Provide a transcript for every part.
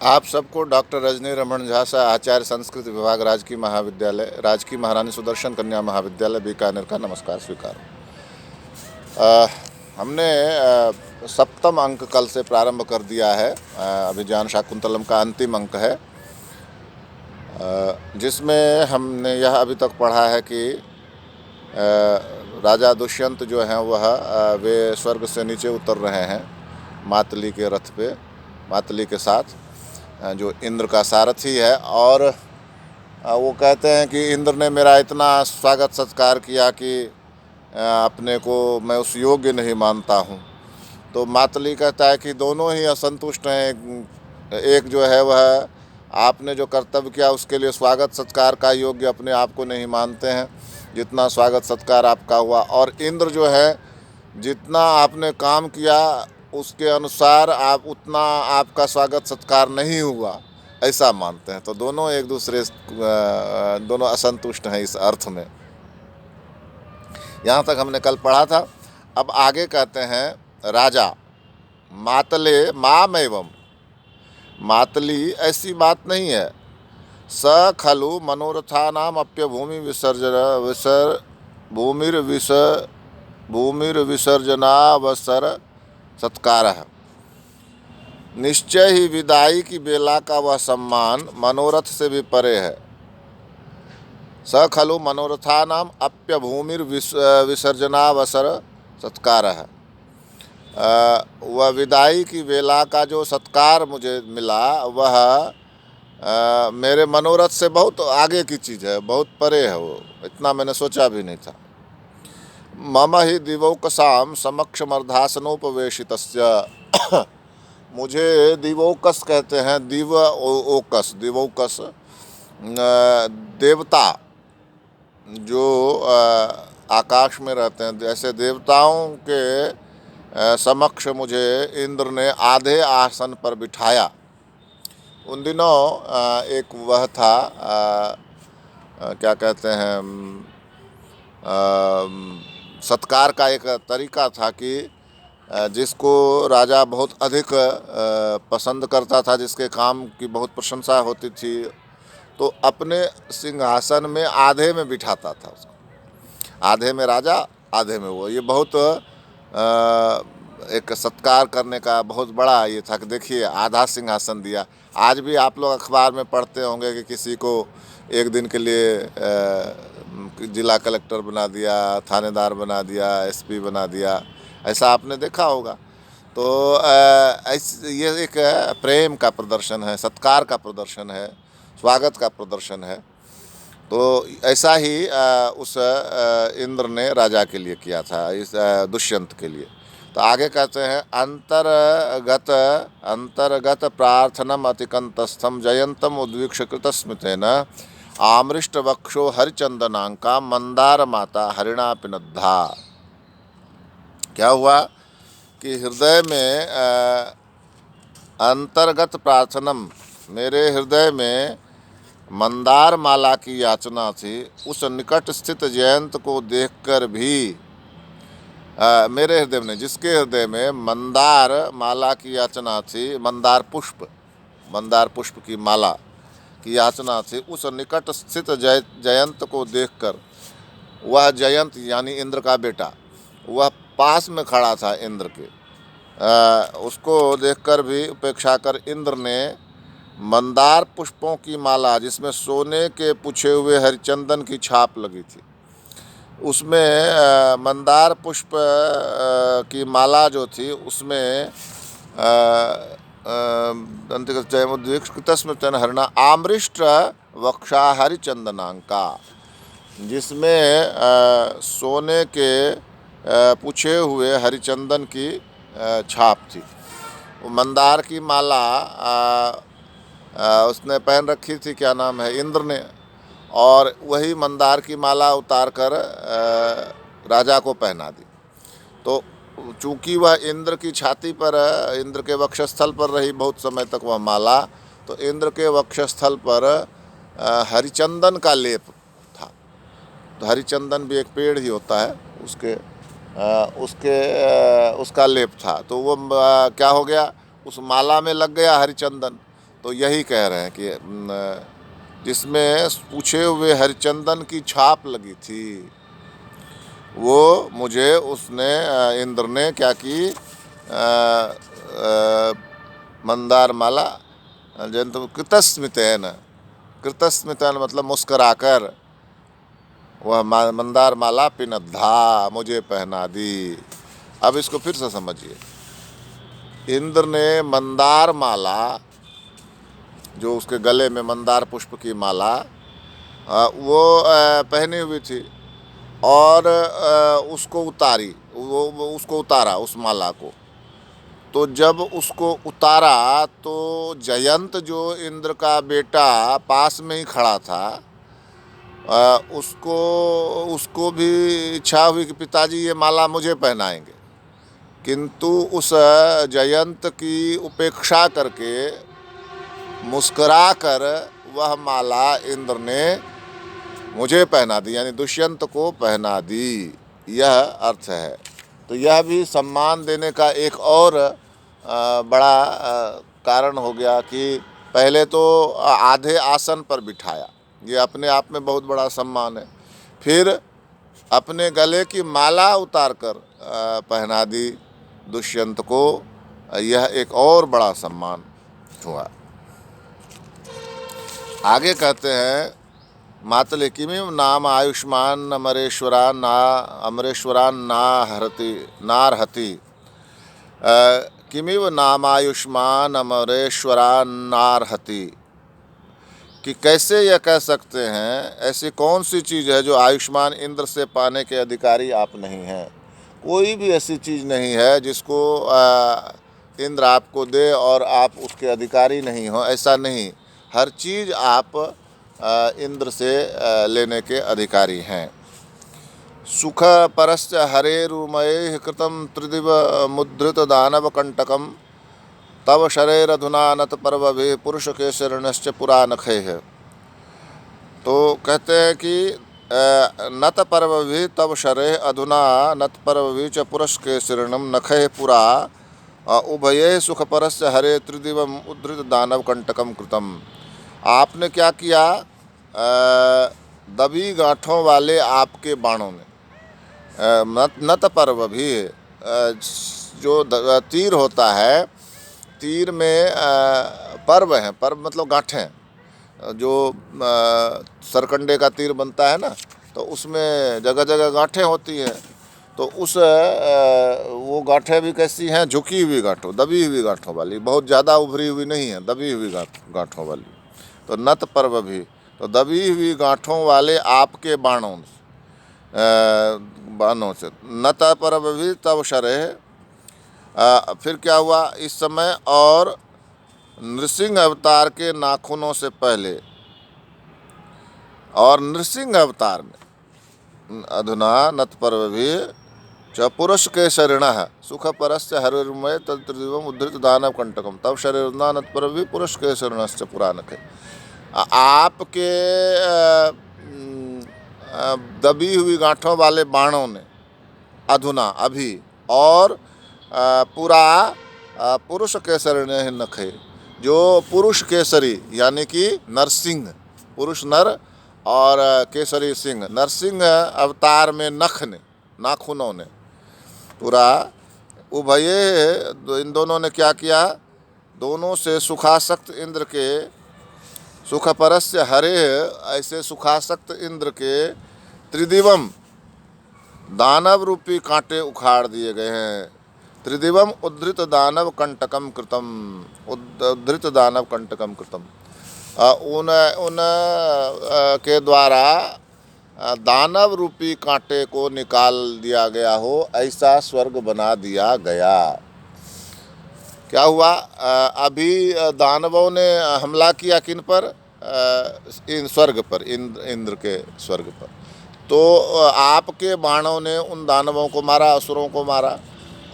आप सबको डॉक्टर रजनी रमन झा सा आचार्य संस्कृत विभाग राजकीय महारानी सुदर्शन कन्या महाविद्यालय बीकानेर का नमस्कार स्वीकार। हमने सप्तम अंक कल से प्रारंभ कर दिया है। अभिज्ञान शाकुंतलम का अंतिम अंक है, जिसमें हमने यह अभी तक पढ़ा है कि राजा दुष्यंत जो हैं वे स्वर्ग से नीचे उतर रहे हैं मातली के रथ पे, मातली के साथ, जो इंद्र का सारथी है। और वो कहते हैं कि इंद्र ने मेरा इतना स्वागत सत्कार किया कि अपने को मैं उस योग्य नहीं मानता हूँ। तो मातली कहता है कि दोनों ही असंतुष्ट हैं। एक जो है वह आपने जो कर्तव्य किया उसके लिए स्वागत सत्कार का योग्य अपने आप को नहीं मानते हैं, जितना स्वागत सत्कार आपका हुआ, और इंद्र जो है जितना आपने काम किया उसके अनुसार आप उतना आपका स्वागत सत्कार नहीं हुआ, ऐसा मानते हैं। तो दोनों एक दूसरे दोनों असंतुष्ट हैं इस अर्थ में। यहाँ तक हमने कल पढ़ा था। अब आगे कहते हैं राजा मातले माम एवं, मातली ऐसी बात नहीं है। स खलु मनोरथानाम अप्य भूमिर्विसर्जनावसर सत्कार है। निश्चय ही विदाई की बेला का वह सम्मान मनोरथ से भी परे है। स खलु मनोरथानाम अप्य विसर्जनावसर सत्कार है। वह विदाई की बेला का जो सत्कार मुझे मिला वह मेरे मनोरथ से बहुत आगे की चीज़ है, बहुत परे है। वो इतना मैंने सोचा भी नहीं था। मम ही दिवौकसाम समक्षमर्धासनोपवेशितस्य, मुझे दिवौकस कहते हैं, दिवौकस देवता जो आकाश में रहते हैं, जैसे देवताओं के समक्ष मुझे इंद्र ने आधे आसन पर बिठाया। उन दिनों एक वह था, क्या कहते हैं, सत्कार का एक तरीका था कि जिसको राजा बहुत अधिक पसंद करता था, जिसके काम की बहुत प्रशंसा होती थी, तो अपने सिंहासन में आधे में बिठाता था उसको। आधे में राजा, आधे में वो। ये बहुत एक सत्कार करने का बहुत बड़ा ये था कि देखिए आधा सिंहासन दिया। आज भी आप लोग अखबार में पढ़ते होंगे कि किसी को एक दिन के लिए जिला कलेक्टर बना दिया, थानेदार बना दिया, एसपी बना दिया, ऐसा आपने देखा होगा। तो ये एक प्रेम का प्रदर्शन है, सत्कार का प्रदर्शन है, स्वागत का प्रदर्शन है। तो ऐसा ही उस इंद्र ने राजा के लिए किया था, इस दुष्यंत के लिए। तो आगे कहते हैं अंतर्गत प्रार्थनम अतिकंतस्थम जयंतम उद्वीक्ष कृतस्मितेन आमृष्ट वक्षो हरिचंदनांका मंदार माता हरिणा पिनद्धा। क्या हुआ कि हृदय में अंतर्गत प्रार्थनम, मेरे हृदय में मंदार माला की याचना थी। उस निकट स्थित जयंत को देखकर भी मेरे हृदय में, जिसके हृदय में मंदार माला की याचना थी, मंदार पुष्प की माला की याचना थी, उस निकट स्थित जयंत को देखकर, वह जयंत यानी इंद्र का बेटा, वह पास में खड़ा था इंद्र के, उसको देखकर भी उपेक्षा कर इंद्र ने मंदार पुष्पों की माला, जिसमें सोने के पुछे हुए हरिचंदन की छाप लगी थी, उसमें मंदार पुष्प की माला जो थी उसमें हरिणा आमृष्ट वक्षा हरिचंदनांका, जिसमें सोने के पूछे हुए हरिचंदन की छाप थी। वो मंदार की माला उसने पहन रखी थी, क्या नाम है, इंद्र ने, और वही मंदार की माला उतार कर राजा को पहना दी। तो चूँकि वह इंद्र की छाती पर, इंद्र के वक्षस्थल पर रही बहुत समय तक वह माला, तो इंद्र के वक्षस्थल पर हरिचंदन का लेप था। तो हरिचंदन भी एक पेड़ ही होता है, उसका लेप था। तो वो क्या हो गया, उस माला में लग गया हरिचंदन। तो यही कह रहे हैं कि जिसमें पूछे हुए हरिचंदन की छाप लगी थी, वो मुझे उसने इंद्र ने क्या की, मंदार माला जंतु कृतस्मितेन, कृतस्मितेन मतलब मुस्कराकर, वह मंदार माला पिनद्धा मुझे पहना दी। अब इसको फिर से समझिए। इंद्र ने मंदार माला, जो उसके गले में मंदार पुष्प की माला वो पहनी हुई थी और उसको उतारी, वो उसको उतारा उस माला को। तो जब उसको उतारा तो जयंत जो इंद्र का बेटा पास में ही खड़ा था, उसको भी इच्छा हुई कि पिताजी ये माला मुझे पहनाएंगे, किंतु उस जयंत की उपेक्षा करके मुस्कुरा कर वह माला इंद्र ने मुझे पहना दी, यानी दुष्यंत को पहना दी। यह अर्थ है। तो यह भी सम्मान देने का एक और बड़ा कारण हो गया कि पहले तो आधे आसन पर बिठाया, ये अपने आप में बहुत बड़ा सम्मान है। फिर अपने गले की माला उतार कर पहना दी दुष्यंत को, यह एक और बड़ा सम्मान हुआ। आगे कहते हैं, मातले किमिव नाम आयुष्मान अमरेश्वरान नारहति किमिव नाम आयुष्मान अमरेश्वरान नारहति, कि कैसे यह कह सकते हैं ऐसी कौन सी चीज़ है जो आयुष्मान इंद्र से पाने के अधिकारी आप नहीं हैं। कोई भी ऐसी चीज़ नहीं है जिसको इंद्र आपको दे और आप उसके अधिकारी नहीं हो, ऐसा नहीं। हर चीज़ आप इंद्र से लेने के अधिकारी हैं। सुख परश्च हरेरुमये कृतं त्रिदिव मुद्रित दानव कंटकम तव शरेरधुना नत पर्वभि पुरुष के शरणश्च पुरा नखे है। तो कहते हैं कि नत पर्वभि तव शरे अधुना नत पर्वभि च पुरुष के शरणम नखे पुरा उभये सुख परश्च हरे त्रिदिवम उद्धृत दानव कंटकम कृतम। आपने क्या किया, दबी गांठों वाले आपके बाणों ने, नत पर्व भी, जो तीर होता है, तीर में पर्व हैं, पर्व मतलब गांठें, जो सरकंडे का तीर बनता है ना, तो उसमें जगह जगह गांठें होती हैं। तो उस वो गांठें भी कैसी हैं, झुकी हुई गांठों, दबी हुई गांठों वाली, बहुत ज़्यादा उभरी हुई नहीं है, दबी हुई गांठों वाली। तो नत पर्व भी, तो दबी हुई गांठों वाले आपके बाणों से नत पर्व भी तब शरह। फिर क्या हुआ इस समय, और नृसिंह अवतार के नाखूनों से पहले, और नृसिंह अवतार में अधुना नत पर्व भी च पुरुष के शरणः सुख परस्य हरिर्मय तत्रिवम उद्धृत दानव कंटकम तब शरीरना नत पर्व भी पुरुष के शरणश्च पुराणक है। आपके दबी हुई गांठों वाले बाणों ने अधुना अभी, और पूरा पुरुष केसरी ने नखे, जो पुरुष केसरी यानी कि नरसिंह, पुरुष नर और केसरी सिंह, नरसिंह अवतार में नख ने, नाखूनों ने पूरा उभये, इन दोनों ने क्या किया, दोनों से सुखासक्त इंद्र के, सुख परस्य हरे, ऐसे सुखासक्त इंद्र के त्रिदिवम दानव रूपी कांटे उखाड़ दिए गए हैं। त्रिदिवम उद्धृत दानव कंटकम कृतम, उद्धृत दानव कंटकम कृतम, उन के द्वारा दानव रूपी कांटे को निकाल दिया गया हो, ऐसा स्वर्ग बना दिया गया। क्या हुआ, अभी दानवों ने हमला किया किन पर, इन स्वर्ग पर, इंद्र के स्वर्ग पर। तो आपके बाणों ने उन दानवों को मारा, असुरों को मारा,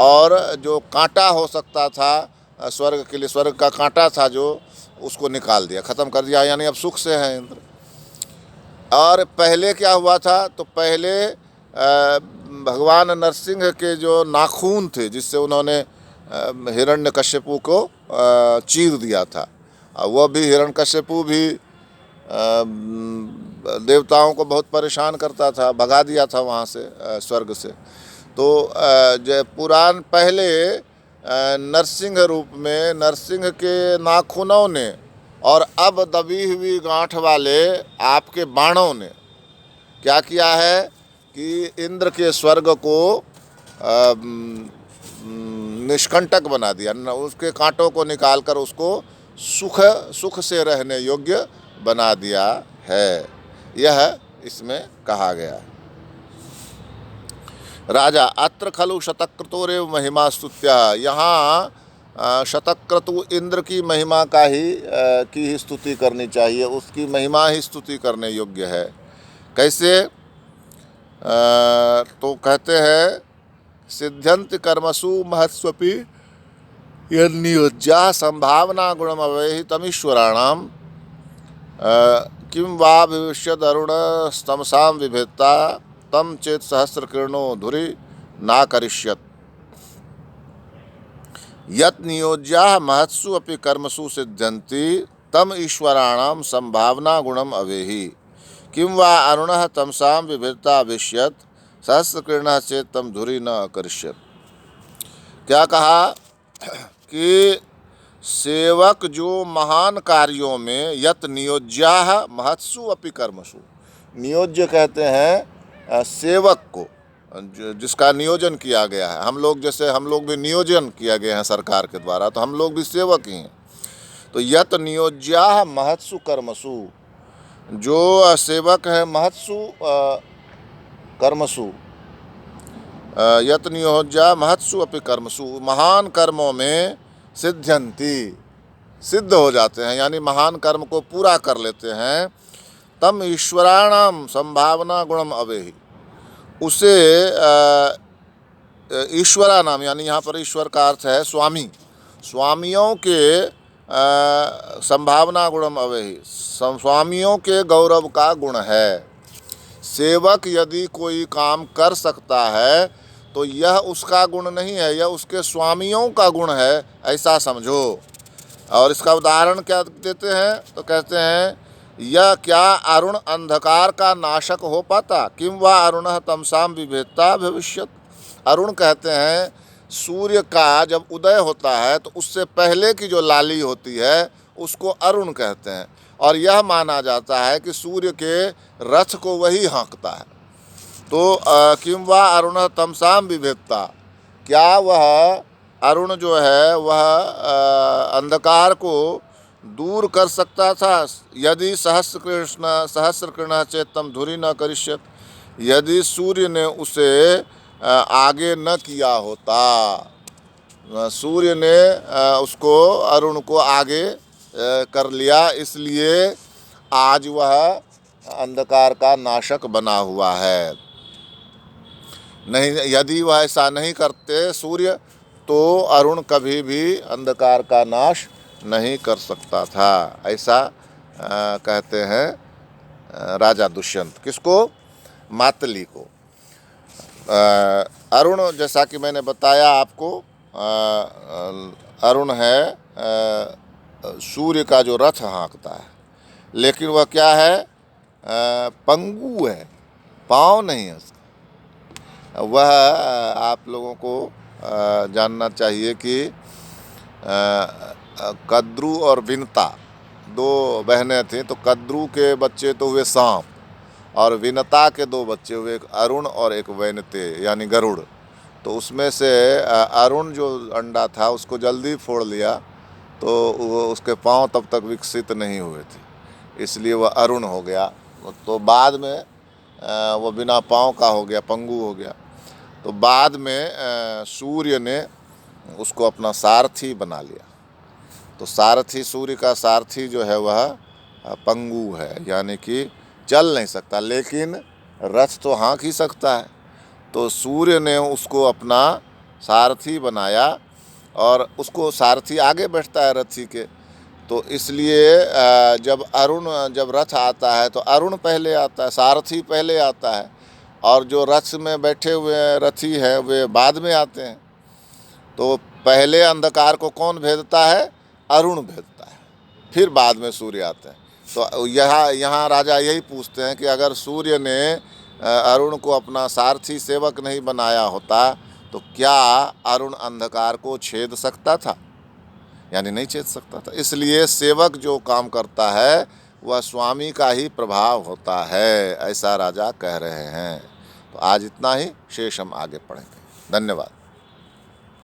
और जो कांटा हो सकता था स्वर्ग के लिए, स्वर्ग का कांटा था जो, उसको निकाल दिया, ख़त्म कर दिया, यानी अब सुख से है इंद्र। और पहले क्या हुआ था, तो पहले भगवान नरसिंह के जो नाखून थे, जिससे उन्होंने हिरण्यकश्यपु को चीर दिया था, वह भी, हिरण्यकश्यपु भी देवताओं को बहुत परेशान करता था, भगा दिया था वहाँ से, स्वर्ग से। तो जो पुराण पहले नरसिंह रूप में, नरसिंह के नाखूनों ने और अब दबी हुई गांठ वाले आपके बाणों ने क्या किया है कि इंद्र के स्वर्ग को निष्कंटक बना दिया, उसके कांटों को निकालकर उसको सुख से रहने योग्य बना दिया है, यह इसमें कहा गया है। राजा अत्र खलु शतक्रतुरेव महिमा स्तुत्या, यहाँ शतक्रतु इंद्र की महिमा का ही स्तुति करनी चाहिए, उसकी महिमा ही स्तुति करने योग्य है। कैसे? तो कहते हैं सिद्ध्यंत कर्मसु महत्स्वपि यन्नियोज्या संभावना गुणमवैहि तमीश्वराणाम किं वा भविष्यद् अरुण स्तमसां विभेत्ता तम चेत सहस्र किरणो धुरि ना करिष्यत। यत् नियोज्या महत्सु अपि कर्मसु सिद्ध्यन्ति तम ईश्वराणाम संभावना गुणम अवेहि किं वा अरुणः तमसां विभेत्ता भविष्यत सहस्र किरणः चेत तम धुरि न करिष्यत। क्या कहा कि सेवक जो महान कार्यों में यत नियोज्या महत्सु अपि कर्मसु, नियोज्य कहते हैं सेवक को, जिसका नियोजन किया गया है। हम लोग जैसे हम लोग भी नियोजन किया गया है सरकार के द्वारा, तो हम लोग भी सेवक ही हैं। तो यत नियोज्या महत्सु कर्मसु, जो सेवक है महत्सु कर्मसु, यत नियोज्या महत्सु अपि कर्मसु, महान कर्मों में सिद्ध्यंती, सिद्ध हो जाते हैं, यानी महान कर्म को पूरा कर लेते हैं। तम ईश्वराणाम संभावना गुणम अवेहि, उसे ईश्वरा नाम, यानी यहाँ पर ईश्वर का अर्थ है स्वामी, स्वामियों के संभावना गुणम अवेहि, स्वामियों के गौरव का गुण है। सेवक यदि कोई काम कर सकता है तो यह उसका गुण नहीं है, यह उसके स्वामियों का गुण है, ऐसा समझो। और इसका उदाहरण क्या देते हैं? तो कहते हैं यह क्या अरुण अंधकार का नाशक हो पाता, किं वा अरुणः तमसाम विभेत्ता भविष्यत। अरुण कहते हैं सूर्य का जब उदय होता है तो उससे पहले की जो लाली होती है उसको अरुण कहते हैं, और यह माना जाता है कि सूर्य के रथ को वही हाँकता है। तो किं वा अरुणः तमसाम विभेत्ता, क्या वह अरुण जो है वह अंधकार को दूर कर सकता था? यदि सहस्र किरणः चेत तम धुरि न करिष्यत, यदि सूर्य ने उसे आगे न किया होता, सूर्य ने उसको अरुण को आगे कर लिया, इसलिए आज वह अंधकार का नाशक बना हुआ है। नहीं, यदि वह ऐसा नहीं करते सूर्य, तो अरुण कभी भी अंधकार का नाश नहीं कर सकता था, ऐसा कहते हैं राजा दुष्यंत। किसको? मातली को। अरुण, जैसा कि मैंने बताया आपको, अरुण है सूर्य का जो रथ हाँकता है, लेकिन वह क्या है? पंगु है, पाँव नहीं है उसका। वह आप लोगों को जानना चाहिए कि कद्रू और विनता दो बहनें थीं, तो कद्रू के बच्चे तो हुए सांप, और विनता के दो बच्चे हुए, एक अरुण और एक वैनते यानी गरुड़। तो उसमें से अरुण जो अंडा था उसको जल्दी फोड़ लिया, तो वो उसके पाँव तब तक विकसित नहीं हुए थे, इसलिए वह अरुण हो गया। तो बाद में वो बिना पाँव का हो गया, पंगु हो गया। तो बाद में सूर्य ने उसको अपना सारथी बना लिया। तो सारथी, सूर्य का सारथी जो है वह पंगु है, यानी कि चल नहीं सकता, लेकिन रथ तो हाँक ही सकता है। तो सूर्य ने उसको अपना सारथी बनाया, और उसको सारथी आगे बैठता है रथी के। तो इसलिए जब रथ आता है तो अरुण पहले आता है, सारथी पहले आता है, और जो रथ में बैठे हुए रथी हैं वे बाद में आते हैं। तो पहले अंधकार को कौन भेदता है? अरुण भेदता है। फिर बाद में सूर्य आते हैं। तो यहाँ राजा यही पूछते हैं कि अगर सूर्य ने अरुण को अपना सारथी सेवक नहीं बनाया होता तो क्या अरुण अंधकार को छेद सकता था? यानी नहीं छेद सकता था। इसलिए सेवक जो काम करता है वह स्वामी का ही प्रभाव होता है, ऐसा राजा कह रहे हैं। तो आज इतना ही, शेष हम आगे पढ़ेंगे। धन्यवाद।